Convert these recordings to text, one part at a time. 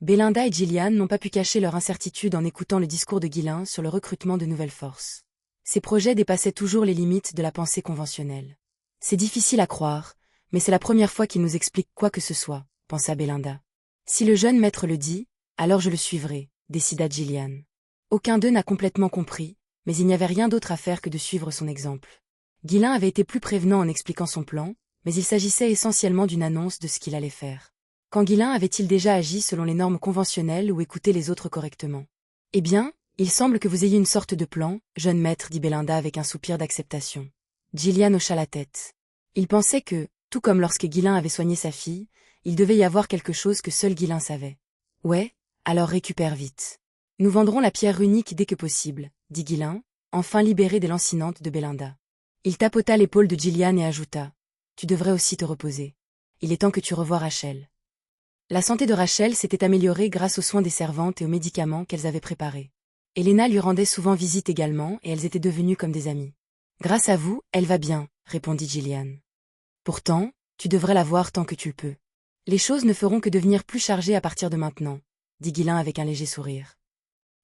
Belinda et Gillian n'ont pas pu cacher leur incertitude en écoutant le discours de Ghislain sur le recrutement de nouvelles forces. Ses projets dépassaient toujours les limites de la pensée conventionnelle. C'est difficile à croire, mais c'est la première fois qu'il nous explique quoi que ce soit, pensa Belinda. Si le jeune maître le dit, alors je le suivrai, décida Gillian. Aucun d'eux n'a complètement compris, mais il n'y avait rien d'autre à faire que de suivre son exemple. Ghislain avait été plus prévenant en expliquant son plan, mais il s'agissait essentiellement d'une annonce de ce qu'il allait faire. Quand Ghislain avait-il déjà agi selon les normes conventionnelles ou écouté les autres correctement? Eh bien, il semble que vous ayez une sorte de plan, jeune maître, dit Belinda avec un soupir d'acceptation. Gillian hocha la tête. Il pensait que, tout comme lorsque Ghislain avait soigné sa fille, il devait y avoir quelque chose que seul Ghislain savait. Ouais, alors récupère vite. Nous vendrons la pierre runique dès que possible, dit Ghislain, enfin libéré des lancinantes de Belinda. Il tapota l'épaule de Gillian et ajouta. Tu devrais aussi te reposer. Il est temps que tu revoies Rachel. La santé de Rachel s'était améliorée grâce aux soins des servantes et aux médicaments qu'elles avaient préparés. Helena lui rendait souvent visite également et elles étaient devenues comme des amies. Grâce à vous, elle va bien, répondit Gillian. Pourtant, tu devrais la voir tant que tu le peux. Les choses ne feront que devenir plus chargées à partir de maintenant, dit Ghislain avec un léger sourire.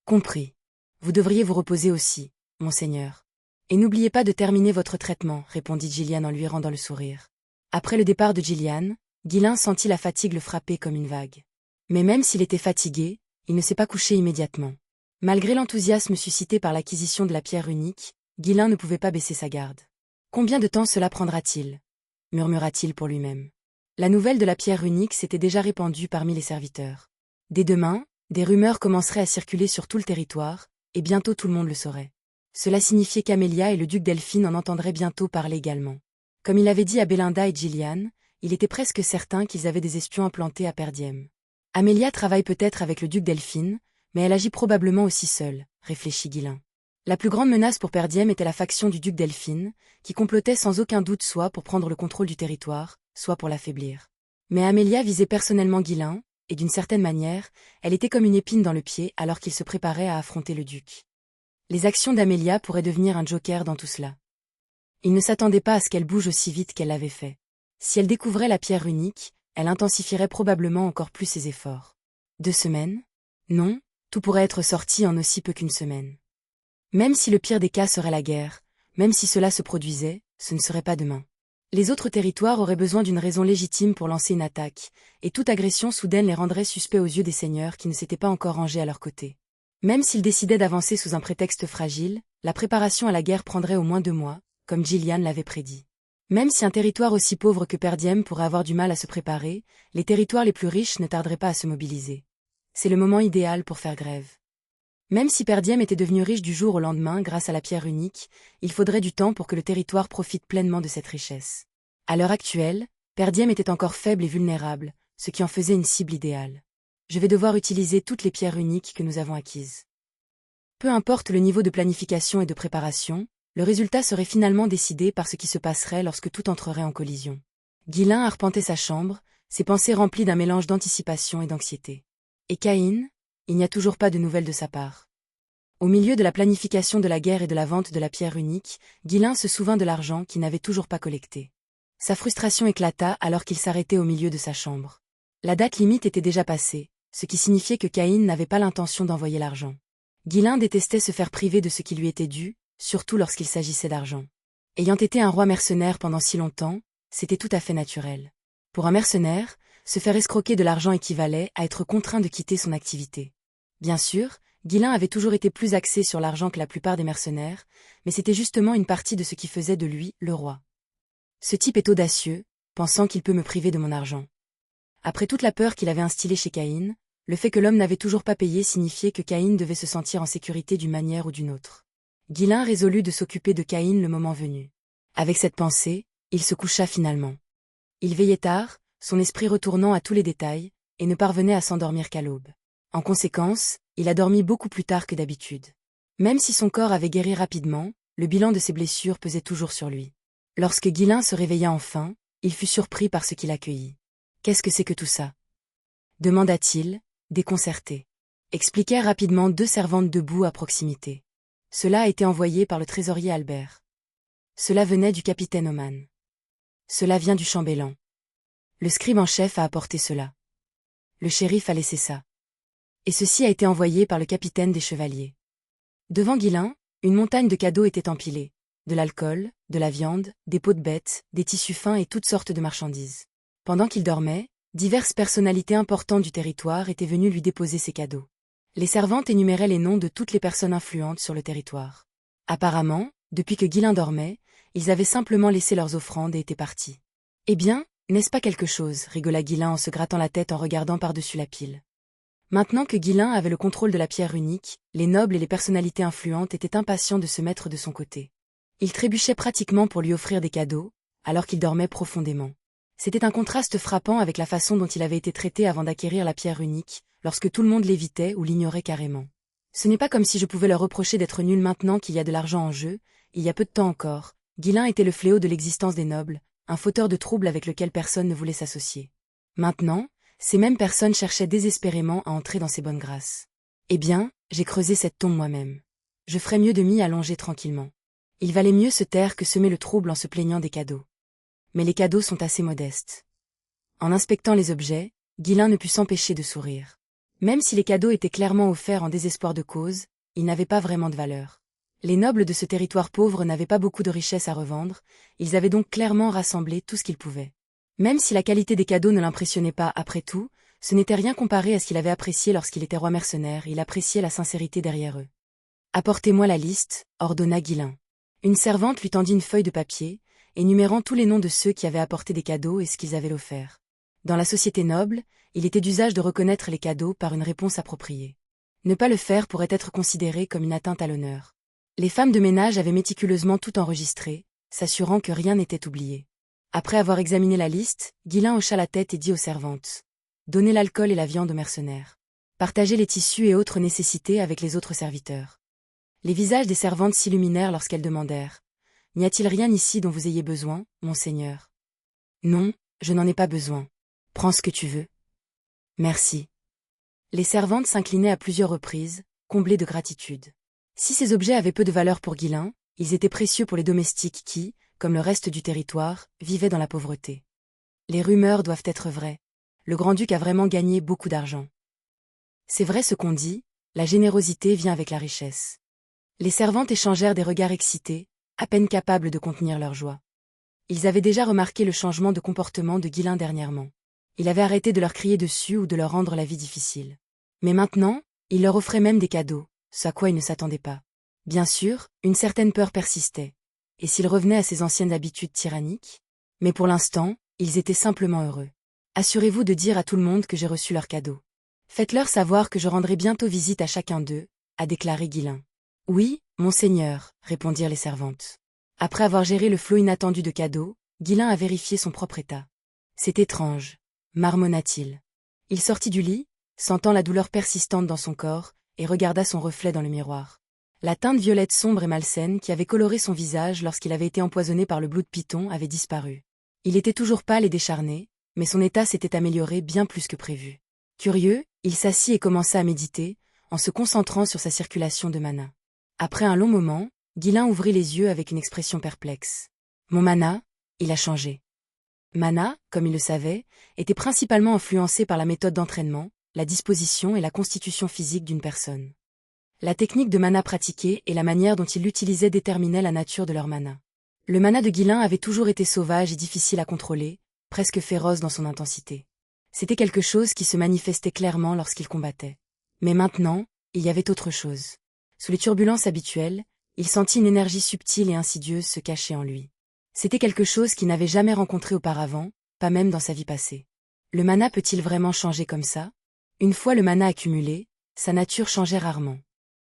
Compris. Vous devriez vous reposer aussi, monseigneur. Et n'oubliez pas de terminer votre traitement, répondit Gillian en lui rendant le sourire. Après le départ de Gillian, Ghislain sentit la fatigue le frapper comme une vague. Mais même s'il était fatigué, il ne s'est pas couché immédiatement. Malgré l'enthousiasme suscité par l'acquisition de la pierre unique, Ghislain ne pouvait pas baisser sa garde. Combien de temps cela prendra-t-il? Murmura-t-il pour lui-même. La nouvelle de la pierre unique s'était déjà répandue parmi les serviteurs. Dès demain, des rumeurs commenceraient à circuler sur tout le territoire, et bientôt tout le monde le saurait. Cela signifiait qu'Amélia et le duc Delphine en entendraient bientôt parler également. Comme il avait dit à Belinda et Gillian, il était presque certain qu'ils avaient des espions implantés à Perdiem. Amélia travaille peut-être avec le duc Delphine, mais elle agit probablement aussi seule, réfléchit Ghislain. La plus grande menace pour Perdiem était la faction du duc Delphine, qui complotait sans aucun doute soit pour prendre le contrôle du territoire, soit pour l'affaiblir. Mais Amélia visait personnellement Ghislain, et d'une certaine manière, elle était comme une épine dans le pied alors qu'il se préparait à affronter le duc. Les actions d'Amélia pourraient devenir un joker dans tout cela. Il ne s'attendait pas à ce qu'elle bouge aussi vite qu'elle l'avait fait. Si elle découvrait la pierre unique, elle intensifierait probablement encore plus ses efforts. 2 semaines? Non, tout pourrait être sorti en aussi peu qu'une semaine. Même si le pire des cas serait la guerre, même si cela se produisait, ce ne serait pas demain. Les autres territoires auraient besoin d'une raison légitime pour lancer une attaque, et toute agression soudaine les rendrait suspects aux yeux des seigneurs qui ne s'étaient pas encore rangés à leur côté. Même s'ils décidaient d'avancer sous un prétexte fragile, la préparation à la guerre prendrait au moins 2 mois, comme Gillian l'avait prédit. Même si un territoire aussi pauvre que Perdiem pourrait avoir du mal à se préparer, les territoires les plus riches ne tarderaient pas à se mobiliser. C'est le moment idéal pour faire grève. Même si Perdiem était devenu riche du jour au lendemain grâce à la pierre unique, il faudrait du temps pour que le territoire profite pleinement de cette richesse. À l'heure actuelle, Perdiem était encore faible et vulnérable, ce qui en faisait une cible idéale. Je vais devoir utiliser toutes les pierres uniques que nous avons acquises. Peu importe le niveau de planification et de préparation, le résultat serait finalement décidé par ce qui se passerait lorsque tout entrerait en collision. Ghislain arpentait sa chambre, ses pensées remplies d'un mélange d'anticipation et d'anxiété. Et Caïn? Il n'y a toujours pas de nouvelles de sa part. Au milieu de la planification de la guerre et de la vente de la pierre unique, Ghislain se souvint de l'argent qu'il n'avait toujours pas collecté. Sa frustration éclata alors qu'il s'arrêtait au milieu de sa chambre. La date limite était déjà passée, ce qui signifiait que Caïn n'avait pas l'intention d'envoyer l'argent. Ghislain détestait se faire priver de ce qui lui était dû, surtout lorsqu'il s'agissait d'argent. Ayant été un roi mercenaire pendant si longtemps, c'était tout à fait naturel. Pour un mercenaire, se faire escroquer de l'argent équivalait à être contraint de quitter son activité. Bien sûr, Ghislain avait toujours été plus axé sur l'argent que la plupart des mercenaires, mais c'était justement une partie de ce qui faisait de lui le roi. Ce type est audacieux, pensant qu'il peut me priver de mon argent. Après toute la peur qu'il avait instillée chez Caïn, le fait que l'homme n'avait toujours pas payé signifiait que Caïn devait se sentir en sécurité d'une manière ou d'une autre. Ghislain résolut de s'occuper de Caïn le moment venu. Avec cette pensée, il se coucha finalement. Il veillait tard, son esprit retournant à tous les détails, et ne parvenait à s'endormir qu'à l'aube. En conséquence, il a dormi beaucoup plus tard que d'habitude. Même si son corps avait guéri rapidement, le bilan de ses blessures pesait toujours sur lui. Lorsque Ghislain se réveilla enfin, il fut surpris par ce qu'il accueillit. « Qu'est-ce que c'est que tout ça ?» demanda-t-il, déconcerté. Expliquèrent rapidement 2 servantes debout à proximité. Cela a été envoyé par le trésorier Albert. Cela venait du capitaine Oman. Cela vient du chambellan. Le scribe en chef a apporté cela. Le shérif a laissé ça. Et ceci a été envoyé par le capitaine des chevaliers. Devant Guilin, une montagne de cadeaux était empilée. De l'alcool, de la viande, des peaux de bêtes, des tissus fins et toutes sortes de marchandises. Pendant qu'il dormait, diverses personnalités importantes du territoire étaient venues lui déposer ses cadeaux. Les servantes énuméraient les noms de toutes les personnes influentes sur le territoire. Apparemment, depuis que Guilin dormait, ils avaient simplement laissé leurs offrandes et étaient partis. Eh bien, n'est-ce pas quelque chose, rigola Guilin en se grattant la tête en regardant par-dessus la pile. Maintenant que Guilin avait le contrôle de la pierre unique, les nobles et les personnalités influentes étaient impatients de se mettre de son côté. Ils trébuchaient pratiquement pour lui offrir des cadeaux, alors qu'il dormait profondément. C'était un contraste frappant avec la façon dont il avait été traité avant d'acquérir la pierre unique, lorsque tout le monde l'évitait ou l'ignorait carrément. Ce n'est pas comme si je pouvais leur reprocher d'être nul maintenant qu'il y a de l'argent en jeu, il y a peu de temps encore, Guilin était le fléau de l'existence des nobles, un fauteur de troubles avec lequel personne ne voulait s'associer. Maintenant, ces mêmes personnes cherchaient désespérément à entrer dans ses bonnes grâces. Eh bien, j'ai creusé cette tombe moi-même. Je ferais mieux de m'y allonger tranquillement. Il valait mieux se taire que semer le trouble en se plaignant des cadeaux. Mais les cadeaux sont assez modestes. En inspectant les objets, Guilin ne put s'empêcher de sourire. Même si les cadeaux étaient clairement offerts en désespoir de cause, ils n'avaient pas vraiment de valeur. Les nobles de ce territoire pauvre n'avaient pas beaucoup de richesses à revendre, ils avaient donc clairement rassemblé tout ce qu'ils pouvaient. Même si la qualité des cadeaux ne l'impressionnait pas après tout, ce n'était rien comparé à ce qu'il avait apprécié lorsqu'il était roi mercenaire, il appréciait la sincérité derrière eux. « Apportez-moi la liste » ordonna Guilin. Une servante lui tendit une feuille de papier, énumérant tous les noms de ceux qui avaient apporté des cadeaux et ce qu'ils avaient offert. Dans la société noble, il était d'usage de reconnaître les cadeaux par une réponse appropriée. Ne pas le faire pourrait être considéré comme une atteinte à l'honneur. Les femmes de ménage avaient méticuleusement tout enregistré, s'assurant que rien n'était oublié. Après avoir examiné la liste, Guilin hocha la tête et dit aux servantes : « Donnez l'alcool et la viande aux mercenaires. Partagez les tissus et autres nécessités avec les autres serviteurs. » Les visages des servantes s'illuminèrent lorsqu'elles demandèrent : « N'y a-t-il rien ici dont vous ayez besoin, monseigneur ? » ?»« Non, je n'en ai pas besoin. Prends ce que tu veux. »« Merci. » Les servantes s'inclinaient à plusieurs reprises, comblées de gratitude. Si ces objets avaient peu de valeur pour Guilin, ils étaient précieux pour les domestiques qui, comme le reste du territoire, vivaient dans la pauvreté. Les rumeurs doivent être vraies. Le grand-duc a vraiment gagné beaucoup d'argent. C'est vrai ce qu'on dit, la générosité vient avec la richesse. Les servantes échangèrent des regards excités, à peine capables de contenir leur joie. Ils avaient déjà remarqué le changement de comportement de Guilin dernièrement. Il avait arrêté de leur crier dessus ou de leur rendre la vie difficile. Mais maintenant, il leur offrait même des cadeaux, ce à quoi ils ne s'attendaient pas. Bien sûr, une certaine peur persistait. Et s'ils revenaient à ses anciennes habitudes tyranniques ? Mais pour l'instant, ils étaient simplement heureux. Assurez-vous de dire à tout le monde que j'ai reçu leurs cadeaux. Faites-leur savoir que je rendrai bientôt visite à chacun d'eux, a déclaré Guilin. Oui, monseigneur, répondirent les servantes. Après avoir géré le flot inattendu de cadeaux, Guilin a vérifié son propre état. C'est étrange, marmonna-t-il. Il sortit du lit, sentant la douleur persistante dans son corps, et regarda son reflet dans le miroir. La teinte violette sombre et malsaine qui avait coloré son visage lorsqu'il avait été empoisonné par le Blood Python avait disparu. Il était toujours pâle et décharné, mais son état s'était amélioré bien plus que prévu. Curieux, il s'assit et commença à méditer, en se concentrant sur sa circulation de mana. Après un long moment, Guilin ouvrit les yeux avec une expression perplexe. Mon mana, il a changé. Mana, comme il le savait, était principalement influencé par la méthode d'entraînement, la disposition et la constitution physique d'une personne. La technique de mana pratiquée et la manière dont il l'utilisait déterminaient la nature de leur mana. Le mana de Guilin avait toujours été sauvage et difficile à contrôler, presque féroce dans son intensité. C'était quelque chose qui se manifestait clairement lorsqu'il combattait. Mais maintenant, il y avait autre chose. Sous les turbulences habituelles, il sentit une énergie subtile et insidieuse se cacher en lui. C'était quelque chose qu'il n'avait jamais rencontré auparavant, pas même dans sa vie passée. Le mana peut-il vraiment changer comme ça ? Une fois le mana accumulé, sa nature changeait rarement.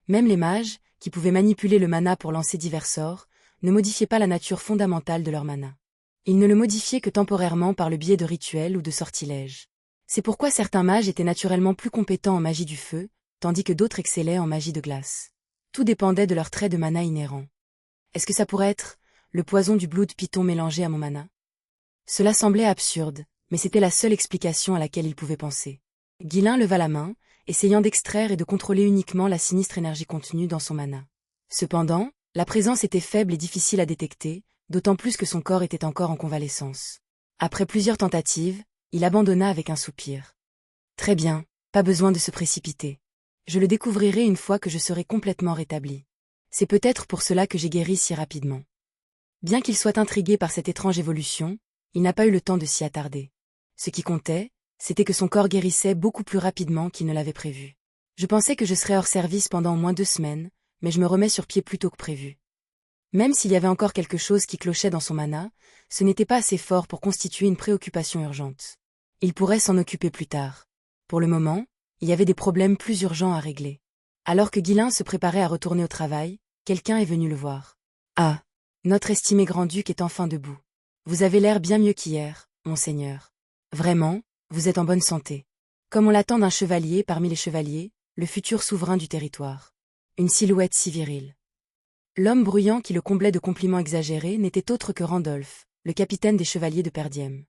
Même les mages, qui pouvaient manipuler le mana pour lancer divers sorts, ne modifiaient pas la nature fondamentale de leur mana. Ils ne le modifiaient que temporairement par le biais de rituels ou de sortilèges. C'est pourquoi certains mages étaient naturellement plus compétents en magie du feu, tandis que d'autres excellaient en magie de glace. Tout dépendait de leur trait de mana inhérent. Est-ce que ça pourrait être le poison du Blood Python mélangé à mon mana ? Cela semblait absurde, mais c'était la seule explication à laquelle il pouvait penser. Guilin leva la main, essayant d'extraire et de contrôler uniquement la sinistre énergie contenue dans son mana. Cependant, la présence était faible et difficile à détecter, d'autant plus que son corps était encore en convalescence. Après plusieurs tentatives, il abandonna avec un soupir. Très bien, pas besoin de se précipiter. Je le découvrirai une fois que je serai complètement rétabli. C'est peut-être pour cela que j'ai guéri si rapidement. Bien qu'il soit intrigué par cette étrange évolution, il n'a pas eu le temps de s'y attarder. Ce qui comptait, c'était que son corps guérissait beaucoup plus rapidement qu'il ne l'avait prévu. Je pensais que je serais hors service pendant au moins 2 semaines, mais je me remets sur pied plus tôt que prévu. Même s'il y avait encore quelque chose qui clochait dans son mana, ce n'était pas assez fort pour constituer une préoccupation urgente. Il pourrait s'en occuper plus tard. Pour le moment, il y avait des problèmes plus urgents à régler. Alors que Guilain se préparait à retourner au travail, quelqu'un est venu le voir. Ah, notre estimé grand-duc est enfin debout. Vous avez l'air bien mieux qu'hier, monseigneur. Vraiment, vous êtes en bonne santé. Comme on l'attend d'un chevalier parmi les chevaliers, le futur souverain du territoire. Une silhouette si virile. L'homme bruyant qui le comblait de compliments exagérés n'était autre que Randolph, le capitaine des chevaliers de Perdiem.